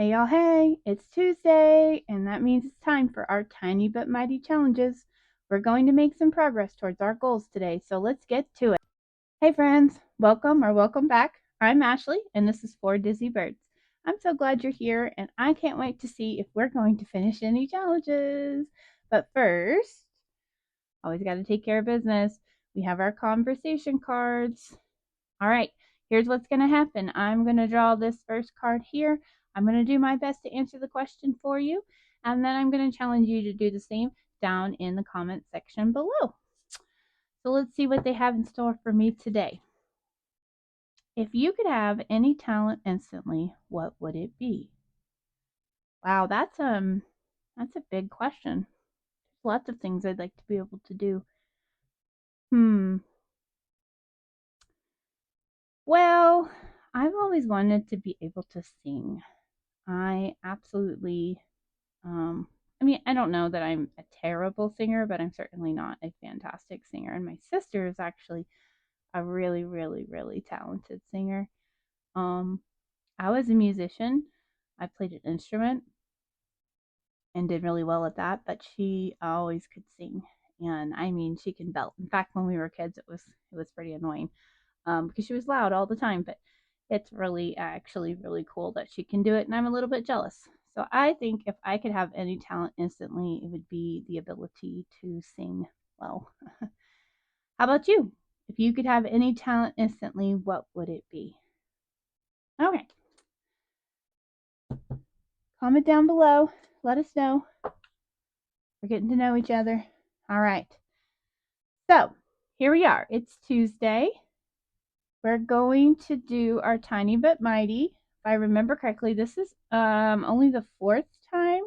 Hey y'all, hey, it's Tuesday, and that means it's time for our tiny but mighty challenges. We're going to make some progress towards our goals today, so let's get to it. Hey friends, welcome or welcome back. I'm Ashley, and this is For Dizzy Birds. I'm so glad you're here, and I can't wait to see if we're going to finish any challenges. But first, always got to take care of business. We have our conversation cards. All right, here's what's going to happen. I'm going to draw this first card here. I'm going to do my best to answer the question for you, and then I'm going to challenge you to do the same down in the comment section below. So let's see what they have in store for me today. If you could have any talent instantly, what would it be? Wow, that's a big question. Lots of things I'd like to be able to do. Well, I've always wanted to be able to sing. I absolutely I mean, I don't know that I'm a terrible singer, but I'm certainly not a fantastic singer. And my sister is actually a really, really, really talented singer. Um, I was a musician. I played an instrument and did really well at that, but she always could sing. And I mean, she can belt. In fact, when we were kids, it was pretty annoying because she was loud all the time. But it's really actually really cool that she can do it, and I'm a little bit jealous. So I think if I could have any talent instantly, it would be the ability to sing well. How about you? If you could have any talent instantly, what would it be? Okay, comment down below. Let us know. We're getting to know each other. All right. So here we are. It's Tuesday. We're going to do our tiny but mighty. If I remember correctly, this is only the fourth time.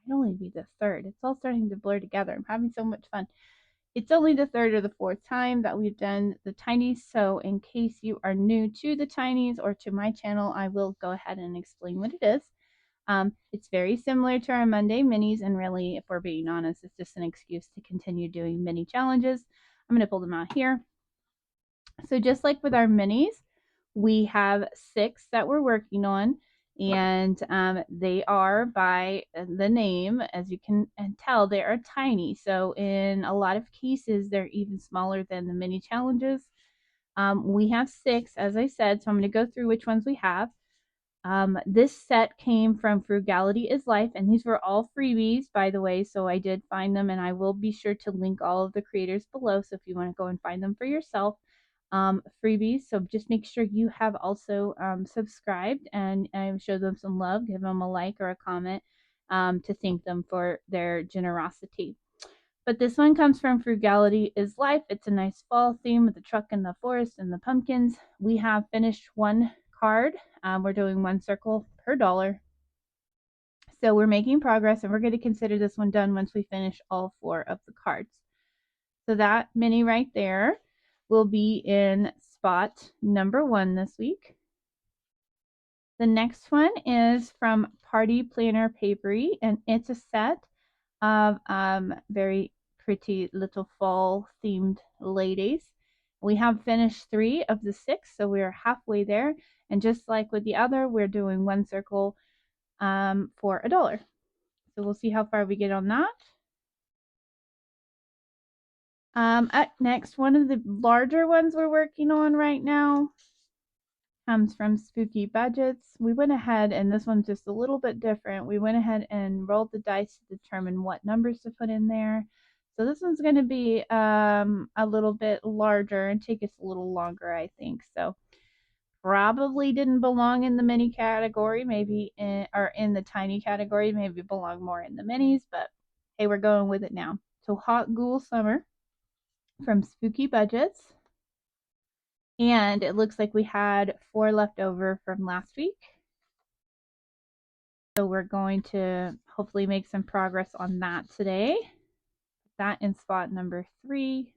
Might only be the third. It's all starting to blur together. I'm having so much fun. It's only the third or the fourth time that we've done the tinies. So in case you are new to the tinies or to my channel, I will go ahead and explain what it is. It's very similar to our Monday minis, and really, if we're being honest, it's just an excuse to continue doing mini challenges. I'm going to pull them out here. So just like with our minis, we have 6 that we're working on, and they are by the name, as you can tell, they are tiny. So in a lot of cases, they're even smaller than the mini challenges. We have 6, as I said, so I'm going to go through which ones we have. This set came from Frugality is Life, and these were all freebies, by the way, so I did find them, and I will be sure to link all of the creators below, so if you want to go and find them for yourself. Freebies, so just make sure you have also subscribed and show them some love, give them a like or a comment to thank them for their generosity. But this one comes from Frugality is Life. It's a nice fall theme with the truck and the forest and the pumpkins. We have finished one card. We're doing one circle per dollar. So we're making progress, and we're going to consider this one done once we finish all 4 of the cards. So that mini right there will be in spot number 1 this week. The next one is from Party Planner Papery, and it's a set of very pretty little fall themed ladies. We have finished 3 of the 6, so we're halfway there. And just like with the other, we're doing one circle for $1. So we'll see how far we get on that. Up next, one of the larger ones we're working on right now comes from Spooky Budgets. We went ahead, and this one's just a little bit different. We went ahead and rolled the dice to determine what numbers to put in there. So this one's going to be a little bit larger and take us a little longer, I think. So probably didn't belong in the mini category, maybe or in the tiny category, maybe belong more in the minis, but hey, we're going with it now. So Hot Ghoul Summer from Spooky Budgets. And it looks like we had 4 left over from last week. So we're going to hopefully make some progress on that today. That in spot number 3.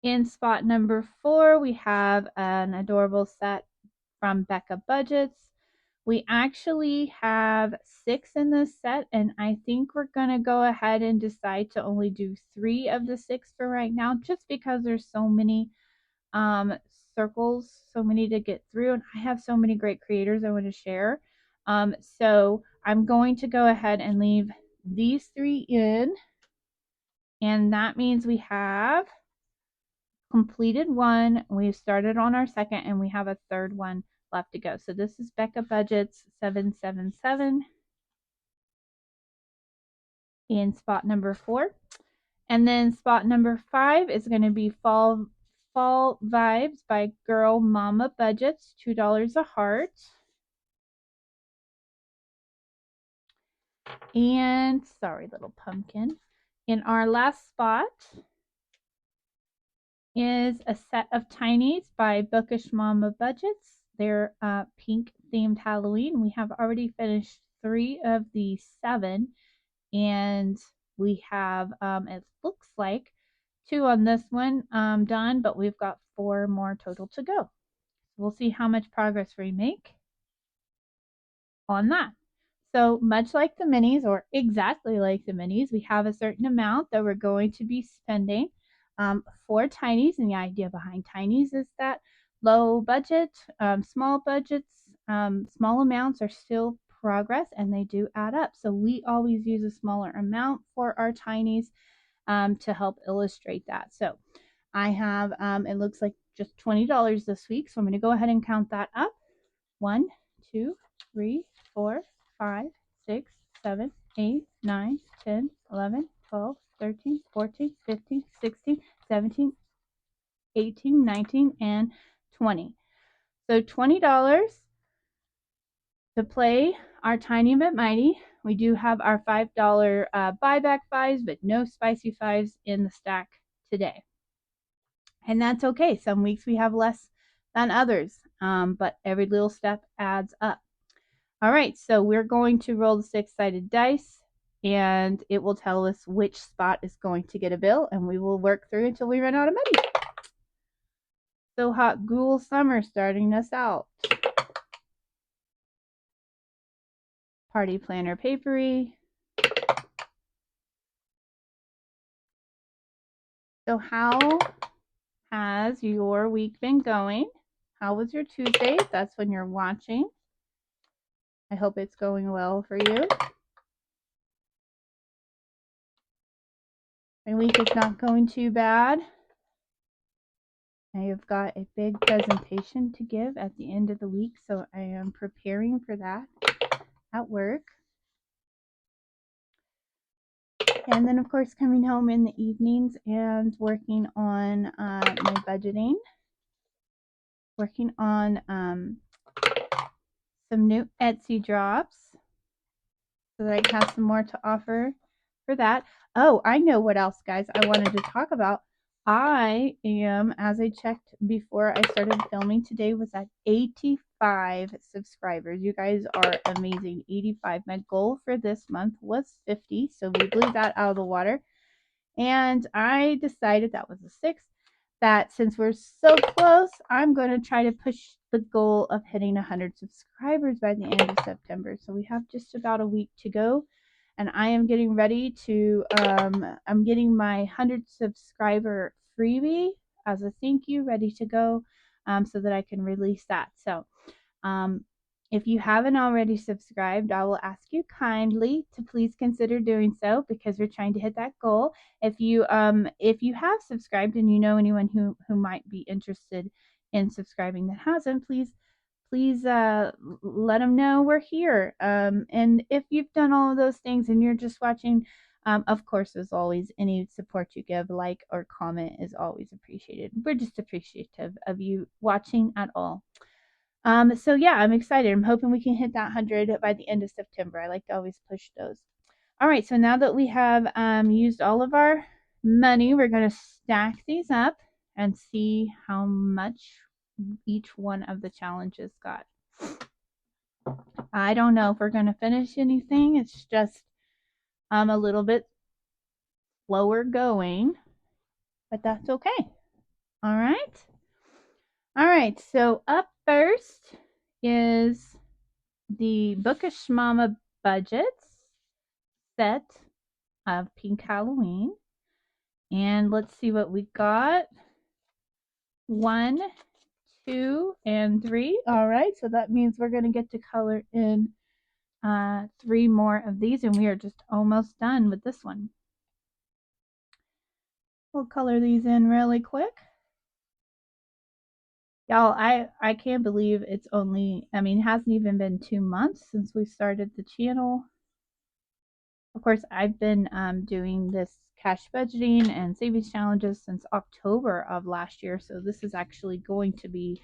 In spot number 4, we have an adorable set from Becca Budgets. We actually have 6 in this set, and I think we're going to go ahead and decide to only do 3 of the 6 for right now, just because there's so many circles, so many to get through, and I have so many great creators I want to share. So I'm going to go ahead and leave these 3 in, and that means we have completed 1, we've started on our 2nd, and we have a 3rd one left to go. So this is Becca Budgets 777 in spot number 4. And then spot number 5 is going to be Fall Vibes by Girl Mama Budgets, $2 a heart. And sorry, little pumpkin. In our last spot is a set of Tinies by Bookish Mama Budgets. They're pink themed Halloween. We have already finished 3 of the 7, and we have, it looks like, 2 on this one done, but we've got 4 more total to go. We'll see how much progress we make on that. So much like the minis, or exactly like the minis, we have a certain amount that we're going to be spending for Tinies. And the idea behind Tinies is that low budget, small budgets, small amounts are still progress, and they do add up. So we always use a smaller amount for our Tinies to help illustrate that. So I have, it looks like just $20 this week. So I'm going to go ahead and count that up. 1, 2, 3, 4, 5, 6, 7, 8, 9, 10, 11, 12, 13, 14, 15, 16, 17, 18, 19, and 20. So $20 to play our Tiny But Mighty. We do have our $5 buyback 5s, but no spicy 5s in the stack today. And that's okay. Some weeks we have less than others, but every little step adds up. All right, so we're going to roll the 6-sided dice, and it will tell us which spot is going to get a bill, and we will work through until we run out of money. So Hot Ghoul Summer starting us out. Party Planner Papery. So how has your week been going? How was your Tuesday? That's when you're watching. I hope it's going well for you. My week is not going too bad. I have got a big presentation to give at the end of the week, so I am preparing for that at work. And then, of course, coming home in the evenings and working on my budgeting, working on some new Etsy drops so that I can have some more to offer for that. Oh, I know what else, guys, I wanted to talk about. I am, as I checked before I started filming today, was at 85 subscribers. You guys are amazing. 85. My goal for this month was 50, so we blew that out of the water. And I decided, that was the 6th, that since we're so close, I'm going to try to push the goal of hitting 100 subscribers by the end of September. So we have just about a week to go. And I am getting ready to, I'm getting my 100 subscriber freebie as a thank you ready to go, so that I can release that. So if you haven't already subscribed, I will ask you kindly to please consider doing so, because we're trying to hit that goal. If you have subscribed and you know anyone who might be interested in subscribing that hasn't, please let them know we're here. And if you've done all of those things and you're just watching, of course, as always, any support you give, like or comment, is always appreciated. We're just appreciative of you watching at all. So yeah, I'm excited. I'm hoping we can hit that 100 by the end of September. I like to always push those. All right, so now that we have used all of our money, we're going to stack these up and see how much each one of the challenges got. I don't know if we're going to finish anything. It's just a little bit slower going, but that's okay. All right. All right, so up first is the Bookish Mama Budgets set of Pink Halloween. And let's see what we got. 1, 2 and 3. All right, so that means we're going to get to color in 3 more of these, and we are just almost done with this one. We'll color these in really quick. Y'all, I can't believe it's only, it hasn't even been 2 months since we started the channel. Of course, I've been doing this cash budgeting and savings challenges since October of last year, so this is actually going to be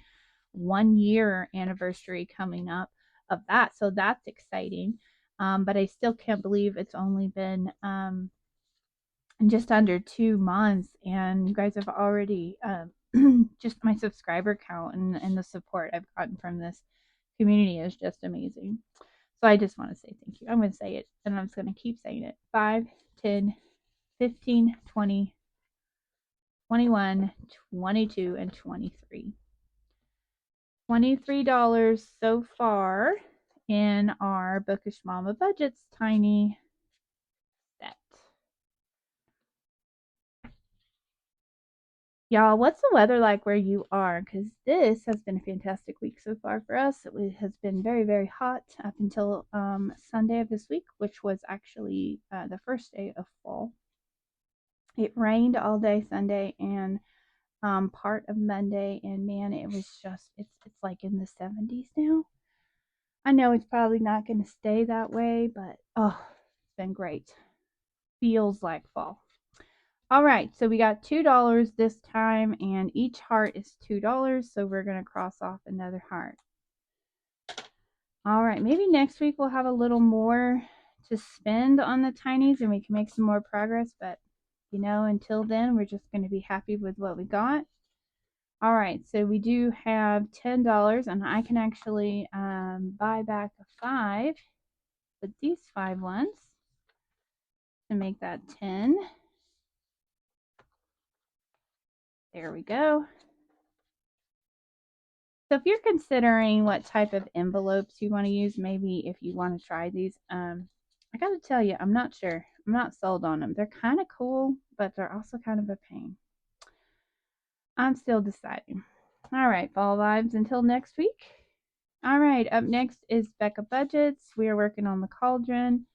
1 year anniversary coming up of that, so that's exciting. But I still can't believe it's only been just under 2 months, and you guys have already just my subscriber count and the support I've gotten from this community is just amazing. So I just want to say thank you. I'm going to say it, and I'm just going to keep saying it. 5, 10, 15, 20, 21, 22, and 23. $23 so far in our Bookish Mama Budgets tiny set. Y'all, what's the weather like where you are? Because this has been a fantastic week so far for us. It has been very, very hot up until Sunday of this week, which was actually the first day of fall. It rained all day Sunday and part of Monday, and man, it was just, it's like in the 70s now. I know it's probably not going to stay that way, but oh, it's been great. Feels like fall. All right, so we got $2 this time, and each heart is $2, so we're going to cross off another heart. All right, maybe next week we'll have a little more to spend on the tinies, and we can make some more progress, but, you know, until then, we're just going to be happy with what we got. All right, so we do have $10, and I can actually buy back a 5 with these 5 ones to make that 10. There we go. So if you're considering what type of envelopes you want to use, maybe if you want to try these, I got to tell you, I'm not sure. I'm not sold on them. They're kind of cool, but they're also kind of a pain. I'm still deciding. All right, fall vibes until next week. All right, up next is Becca Budgets. We are working on the cauldron.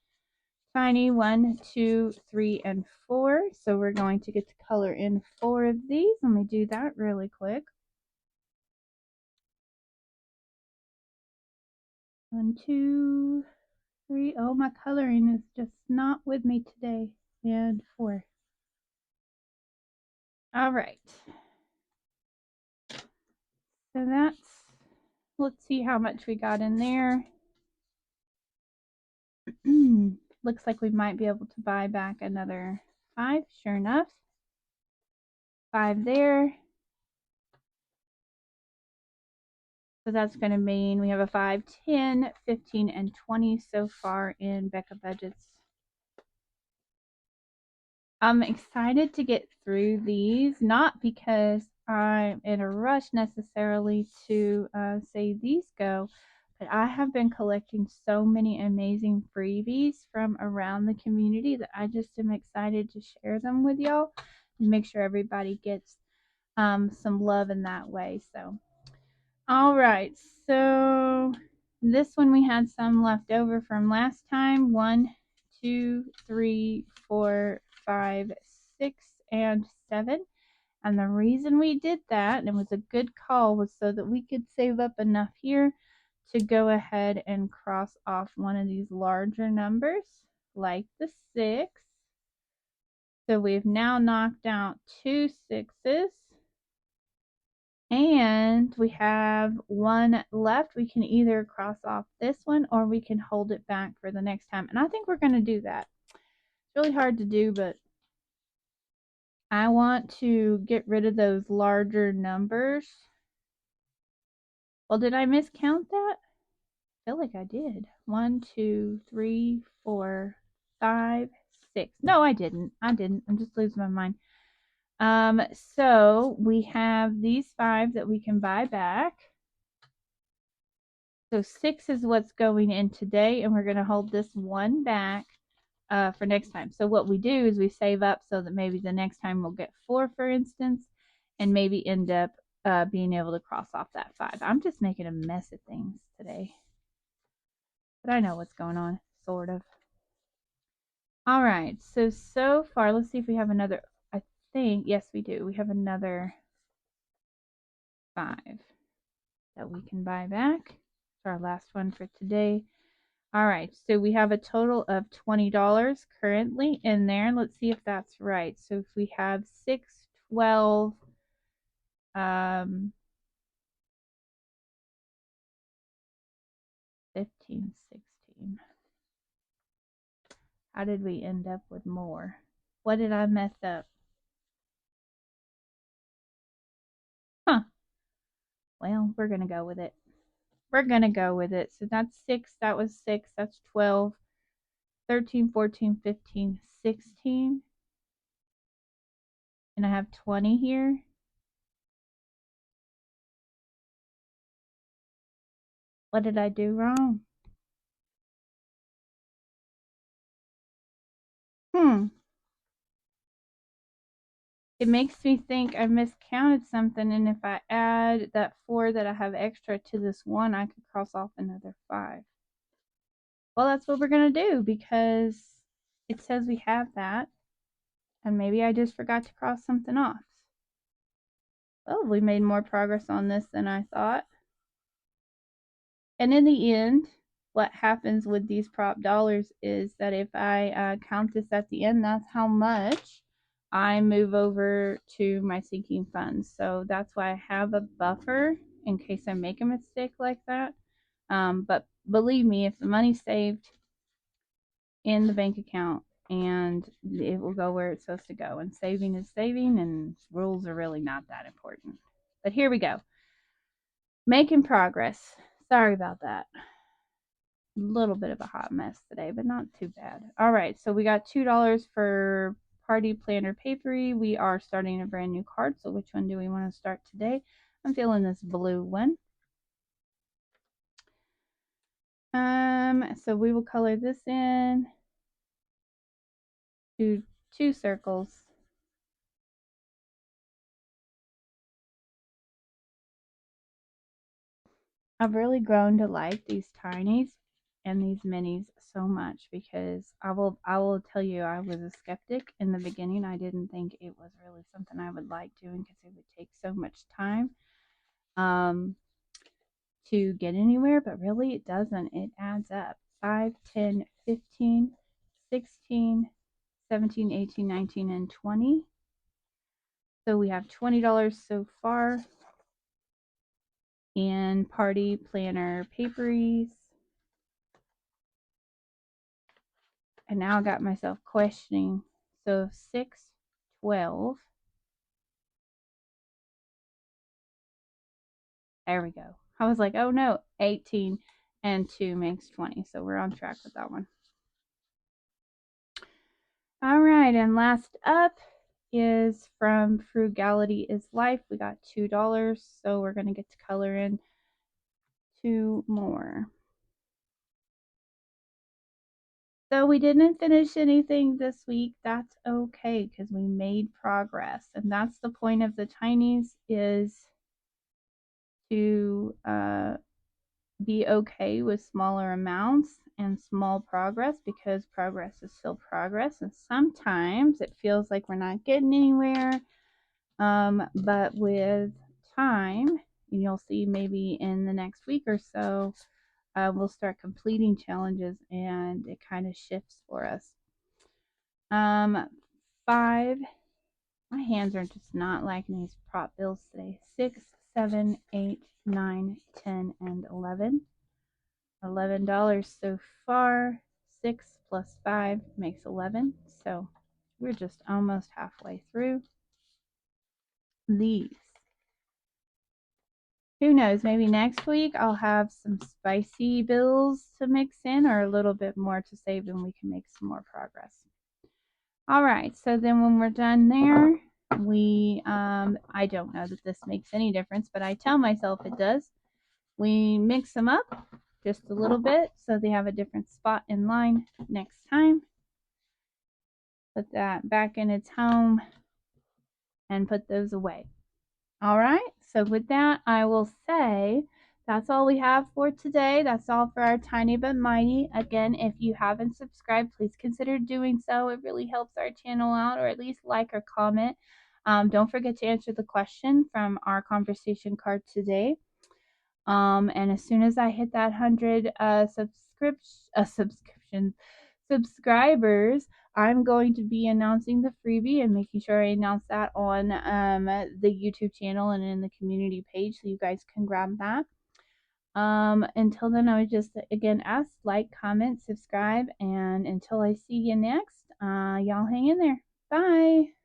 Tiny 1, 2, 3, and 4. So we're going to get to color in 4 of these. Let me do that really quick. 1, 2, 3. Oh, my coloring is just not with me today. And 4. All right. So that's, let's see how much we got in there. Looks like we might be able to buy back another 5. Sure enough. 5 there. So that's going to mean we have a 5, 10, 15, and 20 so far in Becca Budgets. I'm excited to get through these, not because I'm in a rush necessarily to say these go, but I have been collecting so many amazing freebies from around the community that I just am excited to share them with y'all and make sure everybody gets some love in that way. So all right, so this one we had some left over from last time. 1, 2, 3, 4, 5, 6, and 7. And the reason we did that, and it was a good call, was so that we could save up enough here to go ahead and cross off one of these larger numbers, like the 6. So we've now knocked out 2 6s. And we have 1 left. We can either cross off this one or we can hold it back for the next time. And I think we're going to do that. It's really hard to do, but I want to get rid of those larger numbers. Well, did I miscount that? I feel like I did. 1, 2, 3, 4, 5, 6. No, I didn't. I'm just losing my mind. So we have these 5 that we can buy back. So 6 is what's going in today, and we're going to hold this 1 back for next time. So what we do is we save up so that maybe the next time we'll get 4, for instance, and maybe end up being able to cross off that 5. I'm just making a mess of things today. But I know what's going on, sort of. All right, so far, let's see if we have another. I think, yes, we do. We have another 5 that we can buy back. It's our last one for today. All right, so we have a total of $20 currently in there. Let's see if that's right. So if we have 6, 12, 15, 16. How did we end up with more? What did I mess up? Huh. Well, we're going to go with it. We're going to go with it. So that's 6. That was 6. That's 12, 13, 14, 15, 16. And I have 20 here. What did I do wrong? It makes me think I miscounted something, and if I add that 4 that I have extra to this 1, I could cross off another 5. Well, that's what we're going to do because it says we have that, and maybe I just forgot to cross something off. Well, we made more progress on this than I thought. And in the end, what happens with these prop dollars is that if I count this at the end, that's how much I move over to my sinking funds. So that's why I have a buffer in case I make a mistake like that. But believe me, if the money's saved in the bank account, and it will go where it's supposed to go, and saving is saving, and rules are really not that important. But here we go. Making progress. Sorry about that. A little bit of a hot mess today, but not too bad. All right, so we got $2 for Party Planner Papery. We are starting a brand new card, so which one do we want to start today? I'm feeling this blue one. So we will color this in to 2 circles. I've really grown to like these tinies and these minis so much because I will tell you, I was a skeptic in the beginning. I didn't think it was really something I would like doing because it would take so much time to get anywhere, but really it doesn't. It adds up. 5, 10, 15, 16, 17, 18, 19, and 20. So we have $20 so far in Party Planner Paperies. And now I got myself questioning. So 6, 12. There we go. I was like, oh no, 18 and 2 makes 20. So we're on track with that one. All right, and last up is from Frugality is Life. We got $2, so we're going to get to color in 2 more. So we didn't finish anything this week. That's okay because we made progress. And that's the point of the tinies, is to be okay with smaller amounts and small progress, because progress is still progress. And sometimes it feels like we're not getting anywhere. But with time, and you'll see maybe in the next week or so, we'll start completing challenges and it kind of shifts for us. 5, my hands are just not liking these prop bills today. 6, 7, 8, 9, 10, and 11. $11 so far. 6 plus 5 makes 11. So we're just almost halfway through these. Who knows, maybe next week I'll have some spicy bills to mix in, or a little bit more to save, and we can make some more progress. All right, so then when we're done there, we, I don't know that this makes any difference, but I tell myself it does. We mix them up just a little bit so they have a different spot in line next time. Put that back in its home and put those away. All right. So with that, I will say that's all we have for today. That's all for our Tiny But Mighty. Again, if you haven't subscribed, please consider doing so. It really helps our channel out, or at least like or comment. Don't forget to answer the question from our conversation card today. And as soon as I hit that 100 subscription subscribers, I'm going to be announcing the freebie and making sure I announce that on the YouTube channel and in the community page so you guys can grab that. Until then, I would just again ask, like, comment, subscribe, and until I see you next, y'all hang in there. Bye.